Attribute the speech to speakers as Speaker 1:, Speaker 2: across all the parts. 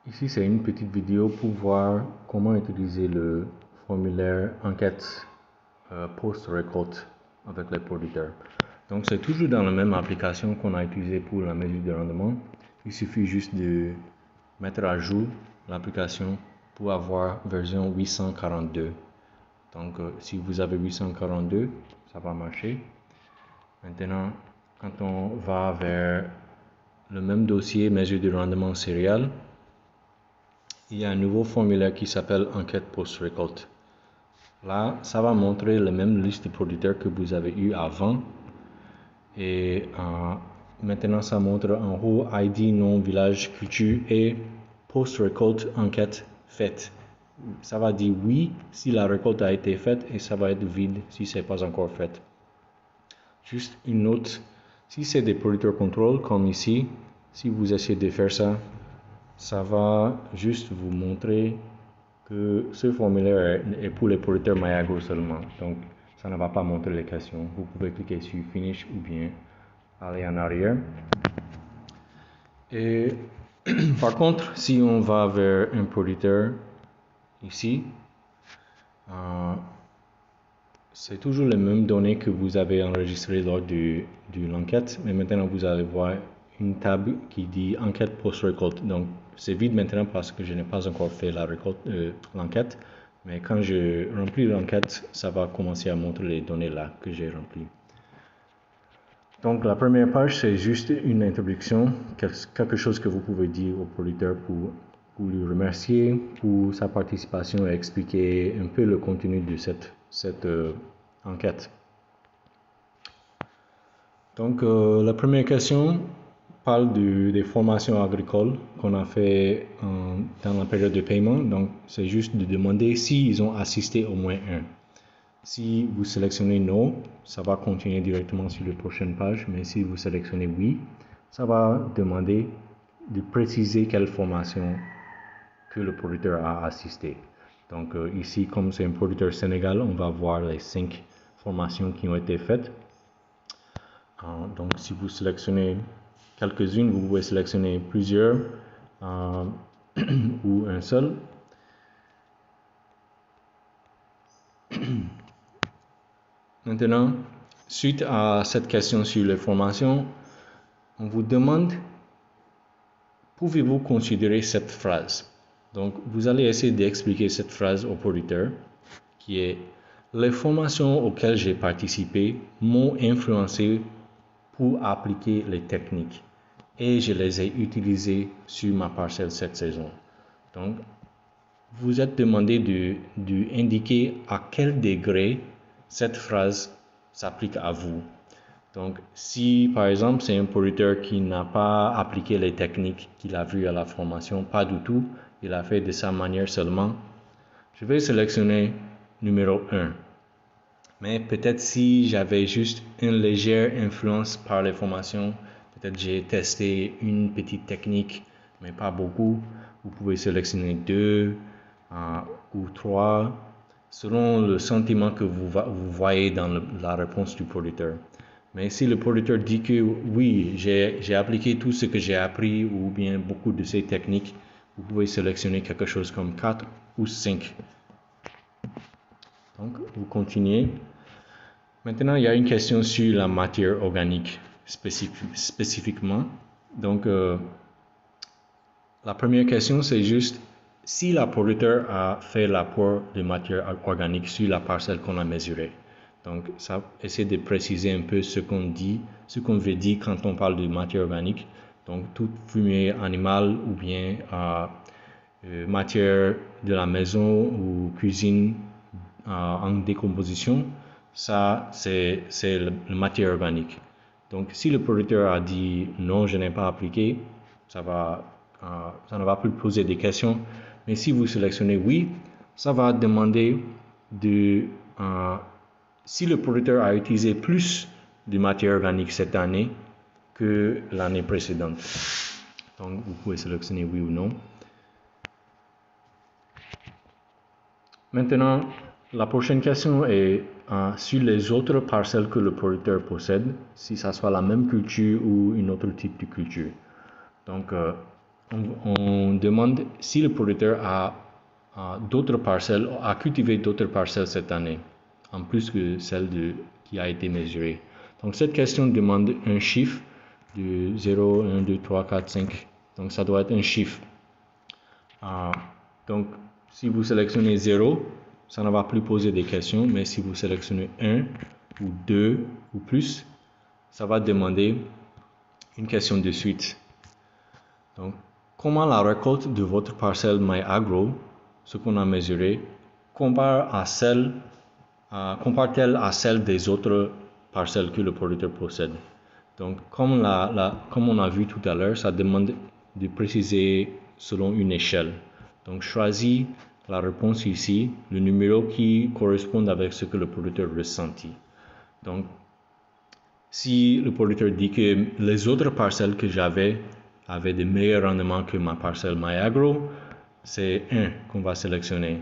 Speaker 1: Ici, c'est une petite vidéo pour voir comment utiliser le formulaire enquête post-récolte avec les producteurs. Donc, c'est toujours dans la même application qu'on a utilisée pour la mesure de rendement. Il suffit juste de mettre à jour l'application pour avoir version 842. Donc, si vous avez 842, ça va marcher. Maintenant, quand on va vers le même dossier mesure de rendement céréales, il y a un nouveau formulaire qui s'appelle enquête post-récolte. Là, ça va montrer la même liste de producteurs que vous avez eu avant. Et maintenant, ça montre en haut ID, nom, village, culture et post-récolte enquête faite. Ça va dire oui si la récolte a été faite et ça va être vide si ce n'est pas encore fait. Juste une note, si c'est des producteurs contrôle comme ici, si vous essayez de faire ça, ça va juste vous montrer que ce formulaire est pour les producteurs Mayagro seulement. Donc, ça ne va pas montrer les questions. Vous pouvez cliquer sur Finish ou bien aller en arrière. Et par contre, si on va vers un producteur ici, c'est toujours les mêmes données que vous avez enregistrées lors de l'enquête, mais maintenant vous allez voir une table qui dit enquête post-récolte. Donc c'est vide maintenant parce que je n'ai pas encore fait l'enquête, mais quand je remplis l'enquête, ça va commencer à montrer les données là que j'ai remplies. Donc la première page, c'est juste une introduction, quelque chose que vous pouvez dire au producteur pour lui remercier pour sa participation et expliquer un peu le contenu de cette enquête. Donc la première question parle des formations agricoles qu'on a fait dans la période de paiement. Donc c'est juste de demander s'ils ont assisté au moins un. Si vous sélectionnez non, ça va continuer directement sur la prochaine page, mais si vous sélectionnez oui, ça va demander de préciser quelle formation que le producteur a assisté. Donc ici, comme c'est un producteur sénégal, on va voir les 5 formations qui ont été faites. Donc si vous sélectionnez quelques-unes, vous pouvez sélectionner plusieurs ou un seul. Maintenant, suite à cette question sur les formations, on vous demande, pouvez-vous considérer cette phrase? Donc, vous allez essayer d'expliquer cette phrase au producteur, qui est « Les formations auxquelles j'ai participé m'ont influencé pour appliquer les techniques et je les ai utilisées sur ma parcelle cette saison. » Donc, vous êtes demandé d'indiquer à quel degré cette phrase s'applique à vous. Donc, si par exemple c'est un producteur qui n'a pas appliqué les techniques qu'il a vues à la formation, pas du tout, il a fait de sa manière seulement, je vais sélectionner numéro 1. Mais peut-être si j'avais juste une légère influence par les formations, peut-être j'ai testé une petite technique, mais pas beaucoup, vous pouvez sélectionner 2 ou 3, selon le sentiment que vous voyez dans la réponse du producteur. Mais si le producteur dit que oui, j'ai appliqué tout ce que j'ai appris ou bien beaucoup de ces techniques, vous pouvez sélectionner quelque chose comme 4 ou 5. Donc, vous continuez. Maintenant, il y a une question sur la matière organique spécifiquement. Donc, la première question, c'est juste si le producteur a fait l'apport de matière organique sur la parcelle qu'on a mesurée. Donc, ça essaie de préciser un peu ce qu'on dit, ce qu'on veut dire quand on parle de matière organique. Donc, toute fumée animale ou bien matière de la maison ou cuisine en décomposition, ça, c'est la matière organique. Donc, si le producteur a dit non, je n'ai pas appliqué, ça ne va plus poser des questions. Mais si vous sélectionnez oui, ça va demander si le producteur a utilisé plus de matière organique cette année que l'année précédente. Donc, vous pouvez sélectionner oui ou non. Maintenant, la prochaine question est sur les autres parcelles que le producteur possède, si ça soit la même culture ou un autre type de culture. Donc, on demande si le producteur a d'autres parcelles, a cultivé d'autres parcelles cette année, en plus que celle qui a été mesurée. Donc cette question demande un chiffre de 0, 1, 2, 3, 4, 5. Donc ça doit être un chiffre. Donc si vous sélectionnez 0, ça ne va plus poser des questions, mais si vous sélectionnez 1 ou 2 ou plus, ça va demander une question de suite. Donc, comment la récolte de votre parcelle MyAgro, ce qu'on a mesuré, compare-t-elle à celle des autres parcelles que le producteur possède? Donc, comme on a vu tout à l'heure, ça demande de préciser selon une échelle. Donc, choisis la réponse ici, le numéro qui correspond avec ce que le producteur ressentit. Donc, si le producteur dit que les autres parcelles que j'avais avaient de meilleurs rendements que ma parcelle MyAgro, c'est 1 qu'on va sélectionner.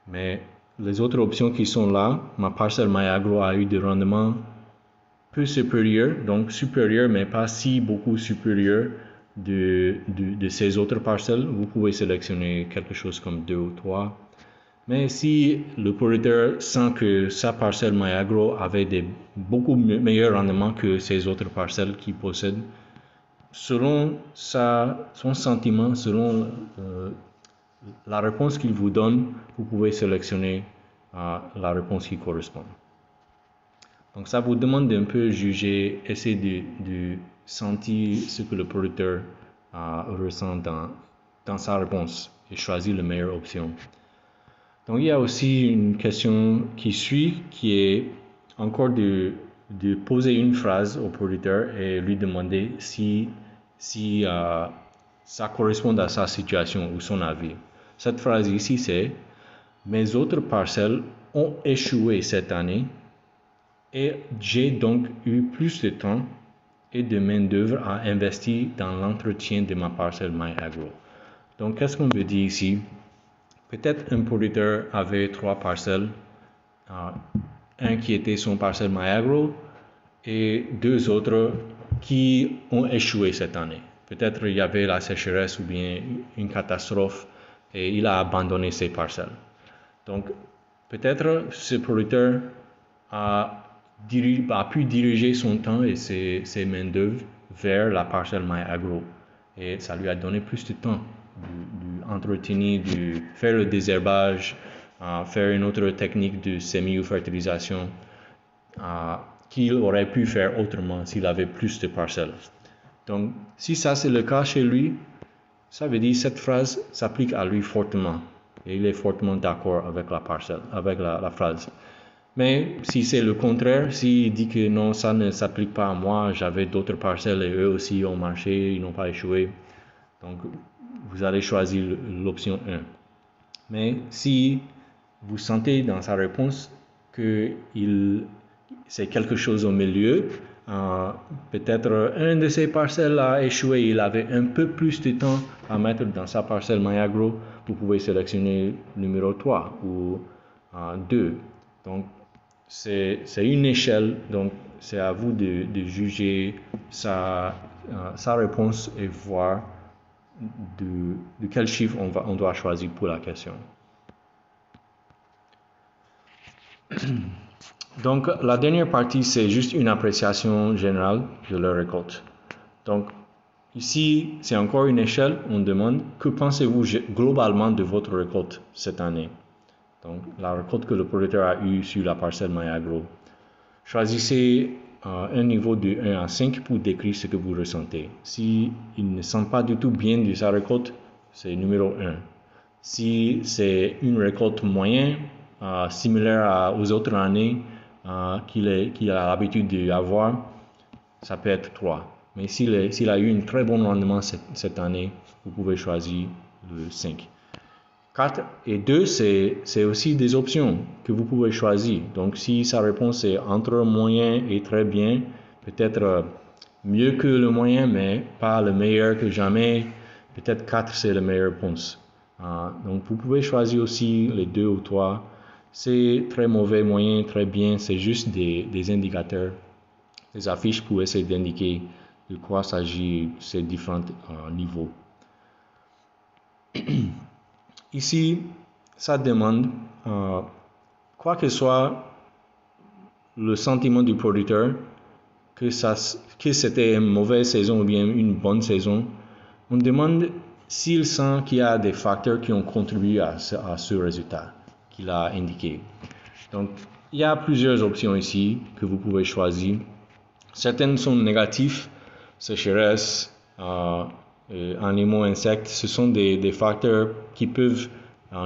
Speaker 1: Mais les autres options qui sont là, ma parcelle MyAgro a eu des rendements peu supérieurs, donc supérieurs mais pas si beaucoup supérieurs de ces autres parcelles. Vous pouvez sélectionner quelque chose comme 2 ou 3. Mais si le producteur sent que sa parcelle MyAgro avait des beaucoup meilleurs rendements que ces autres parcelles qu'il possède, selon son sentiment, selon la réponse qu'il vous donne, vous pouvez sélectionner la réponse qui correspond. Donc ça vous demande d'un peu juger, essayer de sentir ce que le producteur ressent dans sa réponse et choisir la meilleure option. Donc il y a aussi une question qui suit, qui est encore de poser une phrase au producteur et lui demander si ça correspond à sa situation ou son avis. Cette phrase ici c'est « Mes autres parcelles ont échoué cette année et j'ai donc eu plus de temps et de main-d'œuvre à investir dans l'entretien de ma parcelle MyAgro. » Donc qu'est-ce qu'on veut dire ici? Peut-être un producteur avait 3 parcelles, un qui était son parcelle MyAgro et 2 autres qui ont échoué cette année. Peut-être il y avait la sécheresse ou bien une catastrophe et il a abandonné ses parcelles. Donc peut-être ce producteur a pu diriger son temps et ses main-d'œuvre vers la parcelle MyAgro et ça lui a donné plus de temps d'entretenir, de faire le désherbage, faire une autre technique de semis ou fertilisation qu'il aurait pu faire autrement s'il avait plus de parcelles. Donc, si ça c'est le cas chez lui, ça veut dire que cette phrase s'applique à lui fortement et il est fortement d'accord avec la parcelle, avec la phrase. Mais si c'est le contraire, s'il dit que non, ça ne s'applique pas à moi, j'avais d'autres parcelles et eux aussi ont marché, ils n'ont pas échoué, donc vous allez choisir l'option 1. Mais si vous sentez dans sa réponse que c'est quelque chose au milieu, peut-être un de ces parcelles a échoué, il avait un peu plus de temps à mettre dans sa parcelle MyAgro, vous pouvez sélectionner numéro 3 ou 2. Donc c'est une échelle, donc c'est à vous de juger sa réponse et voir de quel chiffre on doit choisir pour la question. Donc la dernière partie c'est juste une appréciation générale de la récolte. Donc ici c'est encore une échelle, on demande que pensez-vous globalement de votre récolte cette année. Donc la récolte que le producteur a eue sur la parcelle MyAgro. Choisissez un niveau de 1 à 5 pour décrire ce que vous ressentez. Si il ne sent pas du tout bien de sa récolte, c'est numéro 1. Si c'est une récolte moyenne, similaire aux autres années qu'il a l'habitude d'avoir, ça peut être 3. Mais s'il a eu un très bon rendement cette année, vous pouvez choisir le 5. 4 et 2, c'est aussi des options que vous pouvez choisir. Donc, si sa réponse est entre moyen et très bien, peut-être mieux que le moyen, mais pas le meilleur que jamais, peut-être 4, c'est la meilleure réponse. Donc, vous pouvez choisir aussi les 2 ou 3. C'est très mauvais, moyen, très bien, c'est juste des indicateurs, des affiches pour essayer d'indiquer de quoi s'agit ces différents niveaux. Ici, ça demande, quoi que soit le sentiment du producteur, que c'était une mauvaise saison ou bien une bonne saison, on demande s'il sent qu'il y a des facteurs qui ont contribué à ce résultat qu'il a indiqué. Donc, il y a plusieurs options ici que vous pouvez choisir. Certaines sont négatives, sécheresse, animaux, insectes. Ce sont des facteurs qui peuvent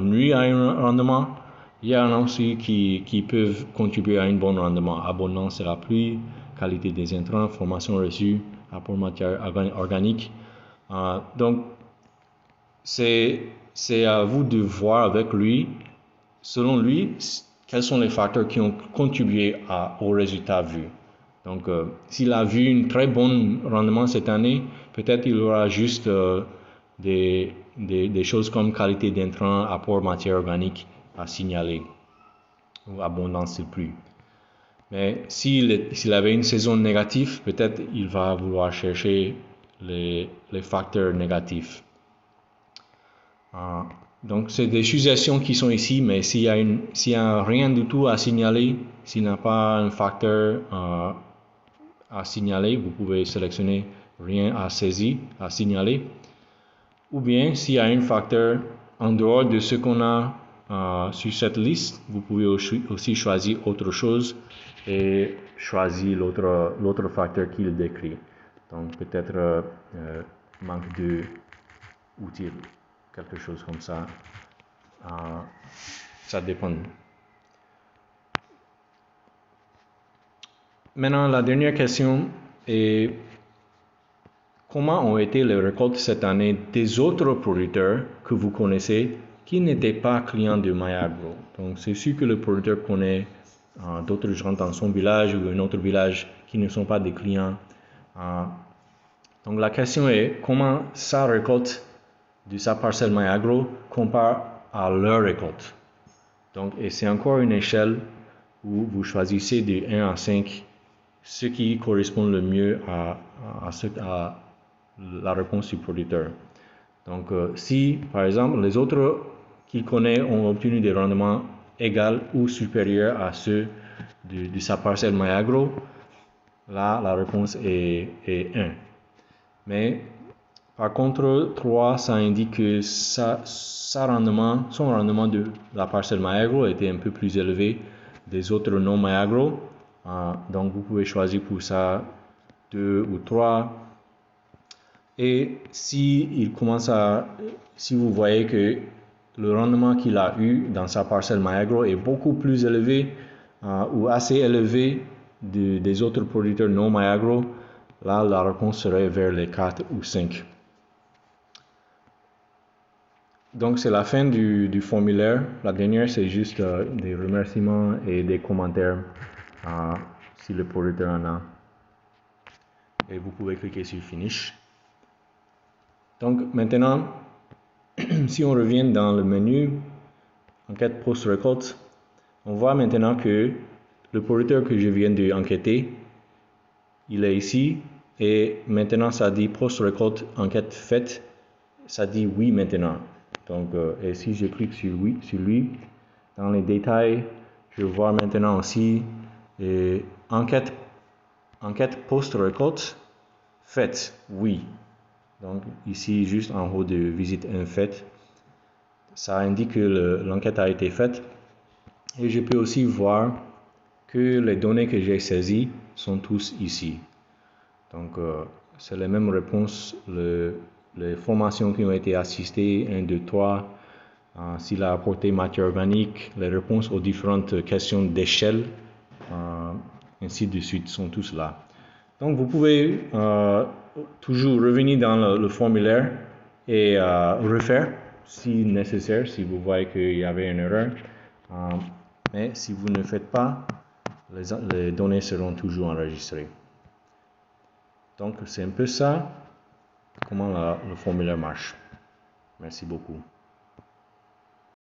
Speaker 1: nuire à un rendement. Il y en a aussi qui peuvent contribuer à un bon rendement. Abondance de la pluie, qualité des intrants, formation reçue, apport de matière organique. Donc, c'est à vous de voir avec lui, selon lui, quels sont les facteurs qui ont contribué au résultat vu. Donc, s'il a vu un très bon rendement cette année, peut-être il aura juste des choses comme qualité d'intrants, apport matière organique à signaler, ou abondance de pluie. Mais s'il avait une saison négative, peut-être il va vouloir chercher les facteurs négatifs. Donc, c'est des suggestions qui sont ici, mais s'il y a rien du tout à signaler, s'il n'y a pas un facteur à signaler, vous pouvez sélectionner rien à saisir, à signaler. Ou bien, s'il y a un facteur en dehors de ce qu'on a sur cette liste, vous pouvez aussi choisir autre chose et choisir l'autre facteur qu'il décrit. Donc, peut-être manque d'outils, quelque chose comme ça. Ça dépend. Maintenant, la dernière question est comment ont été les récoltes cette année des autres producteurs que vous connaissez qui n'étaient pas clients de Mayagro? Donc, c'est sûr que le producteur connaît d'autres gens dans son village ou un autre village qui ne sont pas des clients. Donc, la question est comment sa récolte de sa parcelle Mayagro compare à leur récolte. Donc, et c'est encore une échelle où vous choisissez de 1 à 5 ce qui correspond le mieux à la réponse du producteur. Donc, si par exemple les autres qu'il connaît ont obtenu des rendements égaux ou supérieurs à ceux de sa parcelle Mayagro, là la réponse est 1. Mais par contre, 3, ça indique que son rendement de la parcelle Mayagro était un peu plus élevé des autres non Mayagro. Donc, vous pouvez choisir pour ça 2 ou 3. Et si vous voyez que le rendement qu'il a eu dans sa parcelle Mayagro est beaucoup plus élevé ou assez élevé des autres producteurs non Mayagro, là, la réponse serait vers les 4 ou 5. Donc, c'est la fin du formulaire. La dernière, c'est juste des remerciements et des commentaires si le producteur en a. Et vous pouvez cliquer sur Finish. Donc, maintenant, si on revient dans le menu Enquête post-récolte, on voit maintenant que le producteur que je viens d'enquêter, il est ici. Et maintenant, ça dit post-récolte enquête faite. Ça dit oui maintenant. Donc, et si je clique sur lui, dans les détails, je vois maintenant aussi enquête post-récolte faite, oui. Donc, ici, juste en haut de visite 1 faite, ça indique que l'enquête a été faite. Et je peux aussi voir que les données que j'ai saisies sont tous ici. Donc, c'est les mêmes réponses, les formations qui ont été assistées, 1, 2, 3, s'il a apporté matière organique, les réponses aux différentes questions d'échelle, ainsi de suite, sont tous là. Donc, vous pouvez toujours revenir dans le formulaire et refaire si nécessaire, si vous voyez qu'il y avait une erreur. Mais si vous ne faites pas, les données seront toujours enregistrées. Donc, c'est un peu ça, comment le formulaire marche. Merci beaucoup.